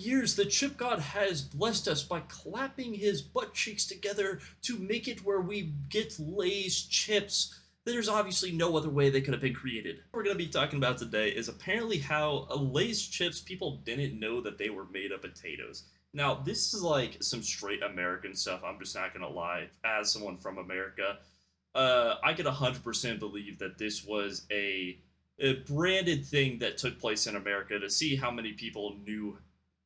Years, the chip god has blessed us by clapping his butt cheeks together to make it where we get Lay's chips. There's obviously no other way they could have been created. What we're going to be talking about today is apparently how Lay's chips, people didn't know that they were made of potatoes. Now, this is like some straight American stuff, I'm just not going to lie. As someone from America, I could 100% believe that this was a branded thing that took place in America to see how many people knew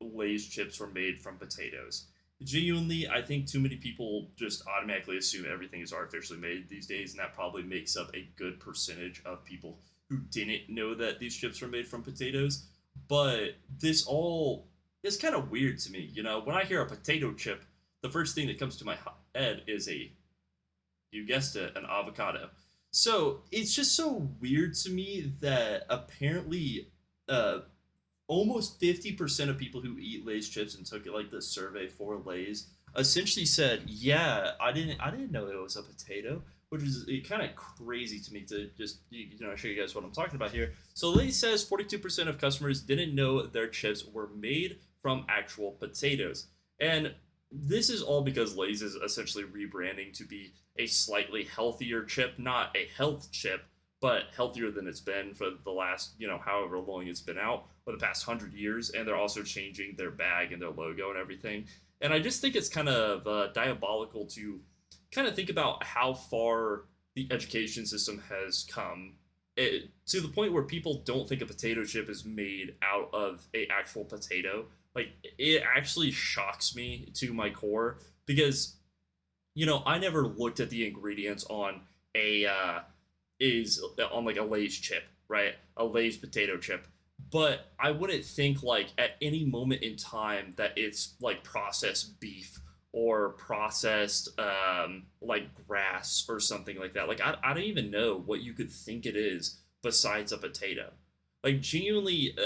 Lay's chips were made from potatoes. Genuinely, I think too many people just automatically assume everything is artificially made these days, and that probably makes up a good percentage of people who didn't know that these chips were made from potatoes. But this all is kind of weird to me. When I hear a potato chip, the first thing that comes to my head is you guessed it, an avocado. So it's just so weird to me that apparently uh, almost 50% of people who eat Lay's chips and took it like the survey for Lay's essentially said, "Yeah, I didn't know it was a potato," which is kind of crazy to me to just show you guys what I'm talking about here. So Lay's says 42% of customers didn't know their chips were made from actual potatoes. And this is all because Lay's is essentially rebranding to be a slightly healthier chip, not a health chip, but healthier than it's been for the last, however long it's been out, or the past 100 years. And they're also changing their bag and their logo and everything. And I just think it's kind of diabolical to kind of think about how far the education system has come to the point where people don't think a potato chip is made out of a actual potato. Like, it actually shocks me to my core because I never looked at the ingredients on a is on like a Lay's chip, right? A Lay's potato chip. But I wouldn't think like at any moment in time that it's like processed beef or processed like grass or something like that. Like I don't even know what you could think it is besides a potato. Like genuinely,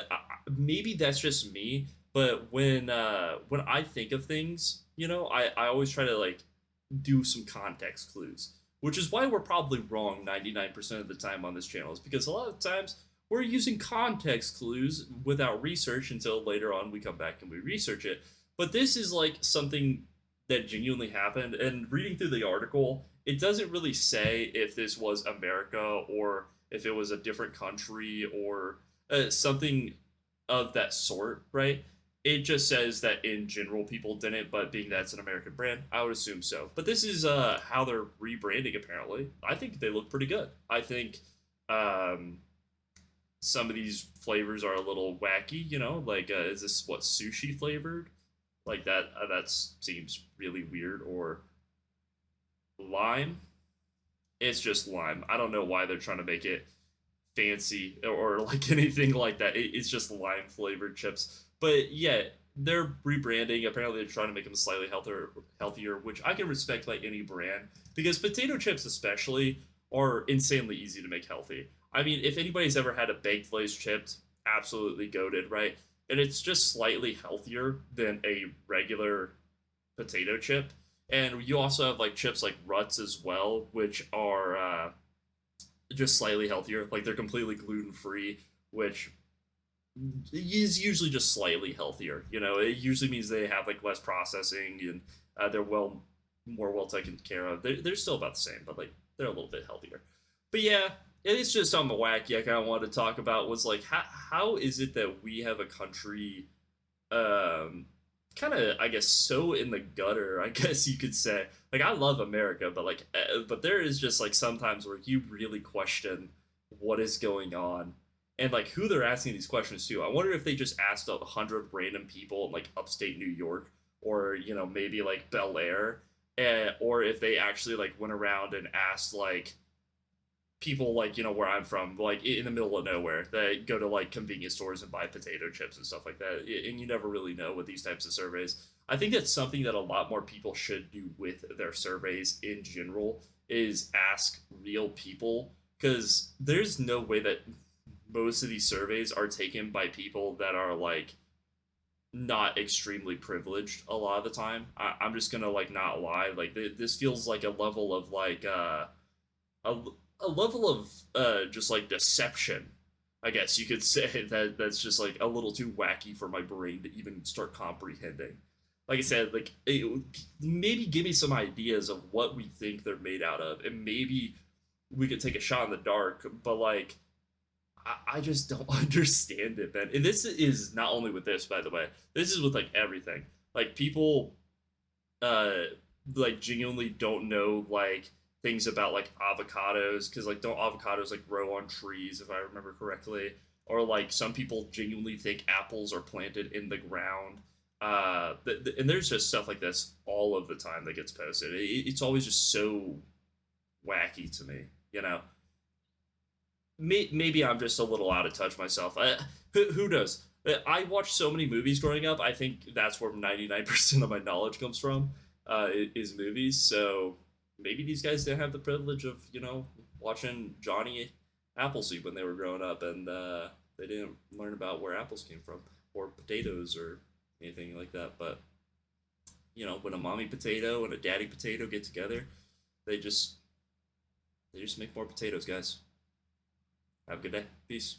maybe that's just me. But when I think of things, I always try to like do some context clues, which is why we're probably wrong 99% of the time on this channel, is because a lot of times we're using context clues without research until later on we come back and we research it. But this is like something that genuinely happened, and reading through the article, it doesn't really say if this was America or if it was a different country or something of that sort, right? It just says that in general people didn't, but being that it's an American brand, I would assume so. But this is how they're rebranding. Apparently, I think they look pretty good. I think um, some of these flavors are a little wacky. Like is this what sushi flavored? Like that? That seems really weird. Or lime? It's just lime. I don't know why they're trying to make it fancy or like anything like that. It's just lime flavored chips. But yeah, they're rebranding. Apparently, they're trying to make them slightly healthier, which I can respect by any brand because potato chips, especially, are insanely easy to make healthy. I mean, if anybody's ever had a baked Lay's chips, absolutely goaded, right? And it's just slightly healthier than a regular potato chip. And you also have like chips like Ruts as well, which are just slightly healthier. Like they're completely gluten free, which is usually just slightly healthier. It usually means they have like less processing and they're more well taken care of. They're still about the same, but like they're a little bit healthier. But yeah, it's just something wacky I kind of wanted to talk about. Was like how is it that we have a country um kind of, I guess, so in the gutter, I guess you could say. Like I love America, but like but there is just like sometimes where you really question what is going on and like who they're asking these questions to. I wonder if they just asked 100 random people in like upstate New York or maybe like Bel Air, or if they actually like went around and asked like people like where I'm from, like in the middle of nowhere, that go to like convenience stores and buy potato chips and stuff like that. And you never really know with these types of surveys. I think that's something that a lot more people should do with their surveys in general, is ask real people, because there's no way that most of these surveys are taken by people that are like not extremely privileged a lot of the time. I'm just gonna like not lie, like this feels like a level of like a, a level of just like deception I guess you could say that that's just like a little too wacky for my brain to even start comprehending. Like I said, like maybe give me some ideas of what we think they're made out of, and maybe we could take a shot in the dark. But like, I just don't understand it, man. And this is not only with this, by the way. This is with like everything. Like people uh like genuinely don't know like things about like avocados because like don't avocados like grow on trees if I remember correctly, or like some people genuinely think apples are planted in the ground. And there's just stuff like this all of the time that gets posted. It's always just so wacky to me, you know. Maybe I'm just a little out of touch myself. Who knows? I watched so many movies growing up. I think that's where 99% of my knowledge comes from, is movies. So maybe these guys didn't have the privilege of, watching Johnny Appleseed when they were growing up, and they didn't learn about where apples came from or potatoes or anything like that. But when a mommy potato and a daddy potato get together, they just they just make more potatoes, guys. Have a good day. Peace.